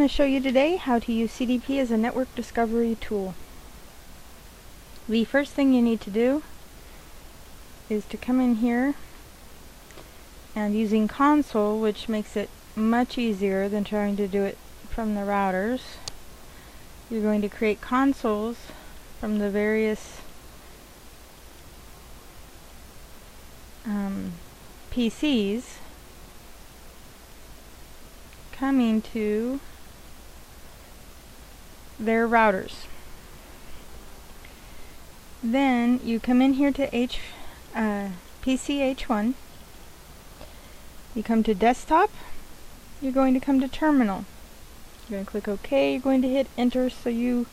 to show you today how to use CDP as a network discovery tool. The first thing you need to do is to come in here and using console, which makes it much easier than trying to do it from the routers. You're going to create consoles from the various PCs coming to their routers. Then you come in here to PCH1. You come to desktop. You're going to come to terminal. You're going to click OK. You're going to hit enter so you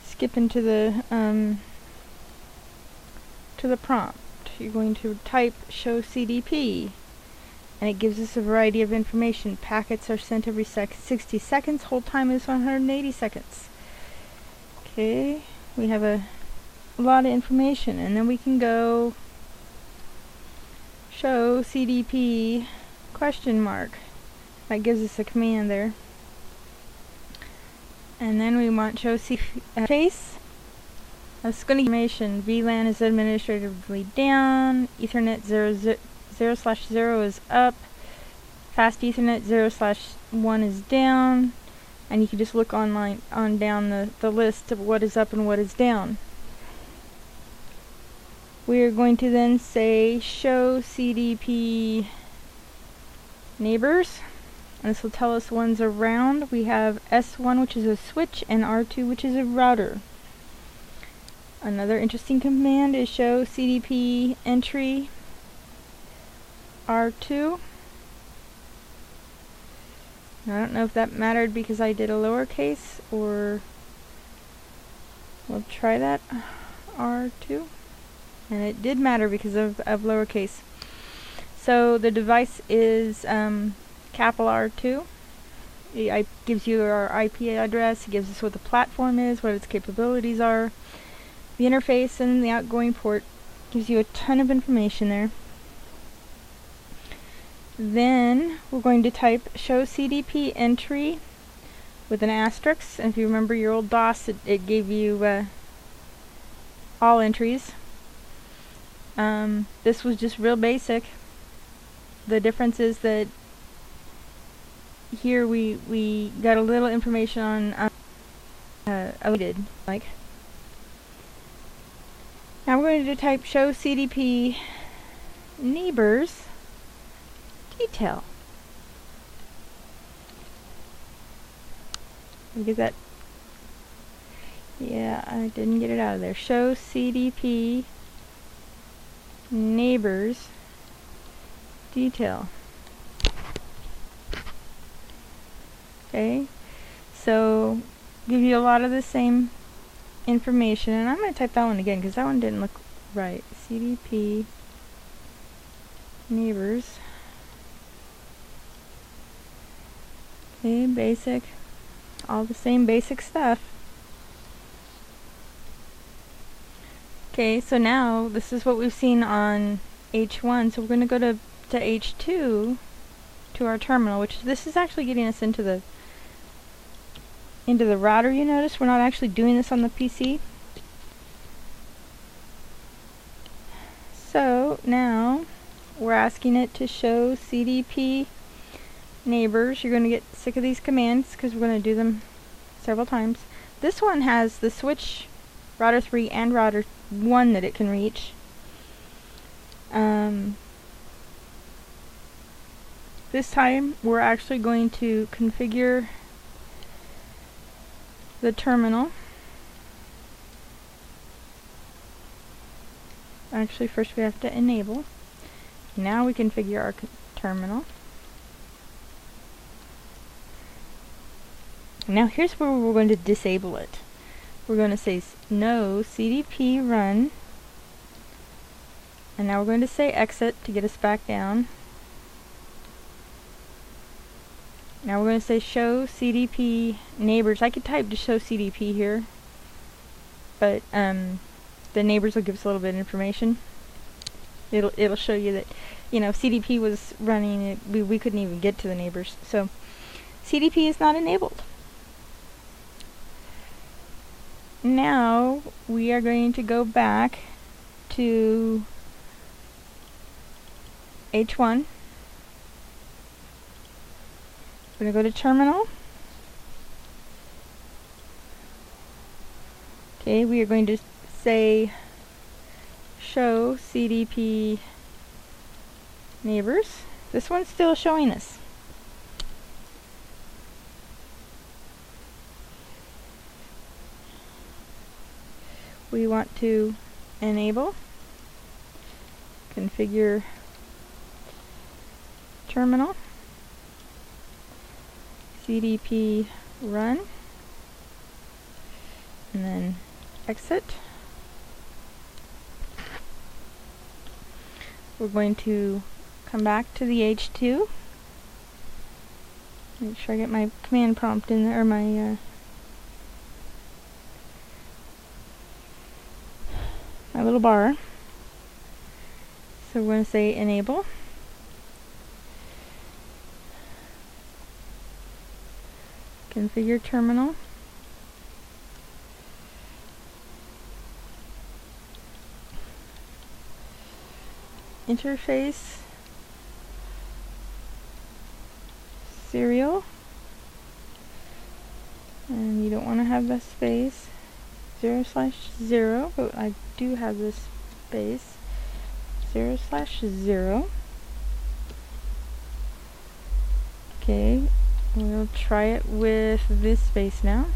skip into the prompt. You're going to type show CDP, and it gives us a variety of information. Packets are sent every 60 seconds. Hold time is 180 seconds. Okay, we have a lot of information, and then we can go show CDP question mark. That gives us a command there. And then we want show CDP face. That's going to give information. VLAN is administratively down. Ethernet 0/0 is up. Fast Ethernet 0/1 is down. And you can just look online down the list of what is up and what is down. We are going to then say show CDP neighbors. And this will tell us one's around. We have S1, which is a switch, and R2, which is a router. Another interesting command is show CDP entry R2. I don't know if that mattered because I did a lowercase, or we'll try that, R2. And it did matter because of lowercase. So the device is capital R2. It gives you our IP address. It gives us what the platform is, what its capabilities are. The interface and the outgoing port gives you a ton of information there. Then we're going to type show CDP entry with an asterisk. And if you remember your old DOS, it gave you all entries. This was just real basic. The difference is that here we got a little information on like. Now we're going to type show CDP neighbors detail. Look at that. Yeah, I didn't get it out of there. Show CDP neighbors detail. Okay, so give you a lot of the same information, and I'm going to type that one again because that one didn't look right. CDP neighbors. Okay, basic, all the same basic stuff. Okay, so now this is what we've seen on H1, so we're going to go to H2 to our terminal, which this is actually getting us into the router. You notice we're not actually doing this on the PC. So now we're asking it to show CDP neighbors. You're going to get sick of these commands because we're going to do them several times. This one has the switch, router 3 and router 1 that it can reach. This time we're actually going to configure the terminal. Actually, first we have to enable. Now we configure our terminal. Now here's where we're going to disable it. We're going to say no CDP run, and now we're going to say exit to get us back down. Now we're going to say show CDP neighbors. I could type to show CDP here, but the neighbors will give us a little bit of information. It'll show you that, you know, if CDP was running, we couldn't even get to the neighbors. So CDP is not enabled. now we are going to go back to H1. We're going to go to terminal. Okay, we are going to say show CDP neighbors. This one's still showing us. We want to enable, configure terminal, CDP run, and then exit. We're going to come back to the H2. Make sure I get my command prompt in there, or my little bar. So we're going to say enable. Configure terminal. Interface serial, and you don't want to have the space 0/0, but I do have this space 0/0. Okay, we'll try it with this space now.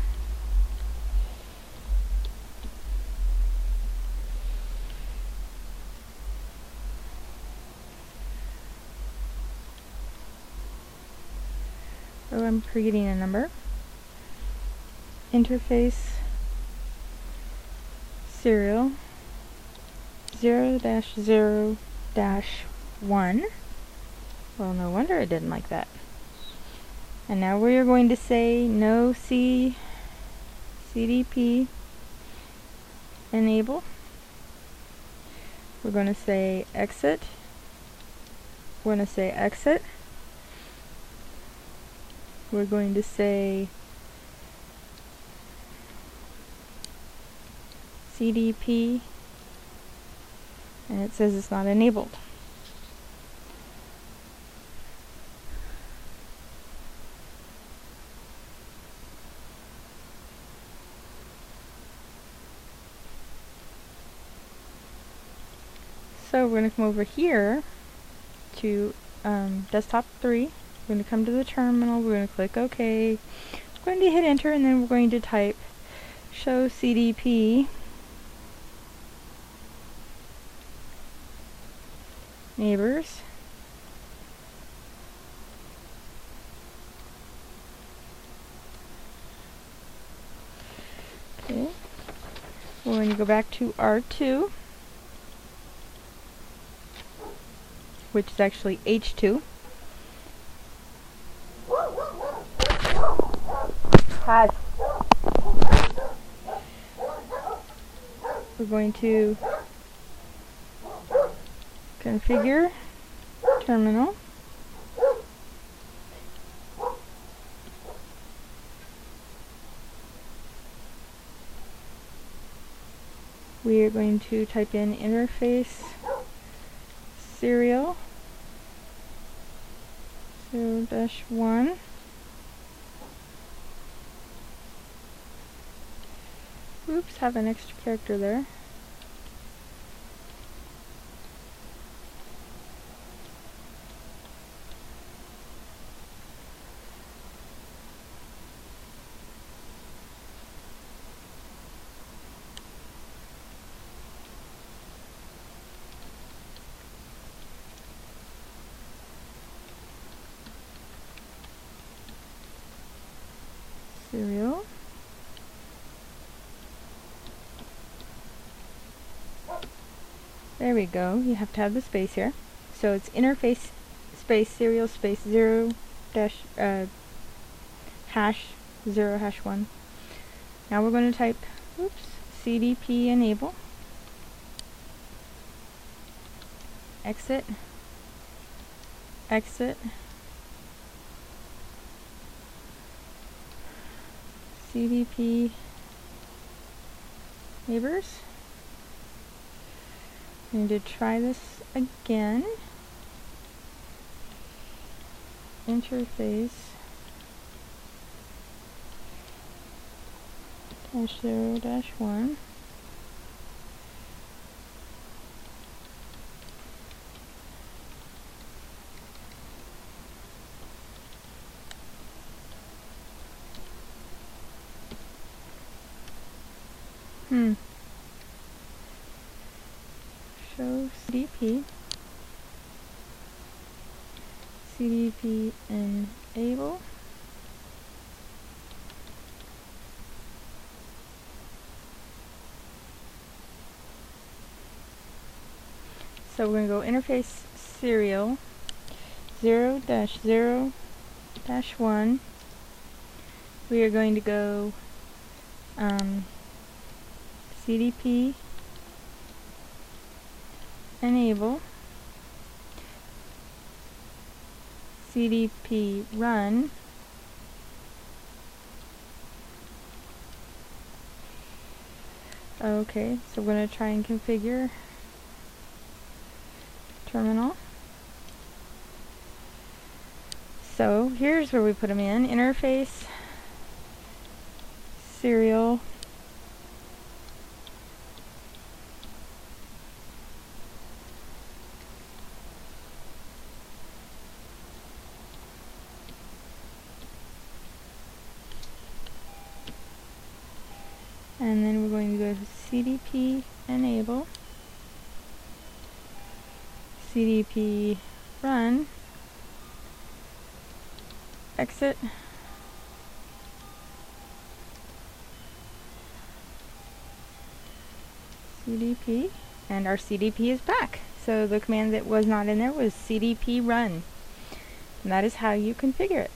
Oh, I'm forgetting a number. Interface serial 0/0-1. Well, no wonder it didn't like that. And now we are going to say no CDP enable. We're going to say exit. We're going to say exit. We're going to say CDP, and it says it's not enabled. So we're going to come over here to desktop 3. We're going to come to the terminal, we're going to click OK. We're going to hit enter, and then we're going to type show CDP neighbors. Okay. We're going to go back to R2, which is actually H2. Hi. We're going to configure terminal. We are going to type in interface serial 0-1. Oops, have an extra character there. Serial. There we go. You have to have the space here. So it's interface space serial space 0-1. Now we're going to type CDP enable. Exit. Exit. CDP neighbors. I'm going to try this again. Interface -0-1. Show CDP enable. So we're going to go interface serial 0-0-1. We are going to go CDP enable, CDP run, okay, so we're going to try and configure terminal. So here's where we put them in. Interface serial and then we're going to go to CDP enable, CDP run, exit, CDP, and our CDP is back. So the command that was not in there was CDP run. And that is how you configure it.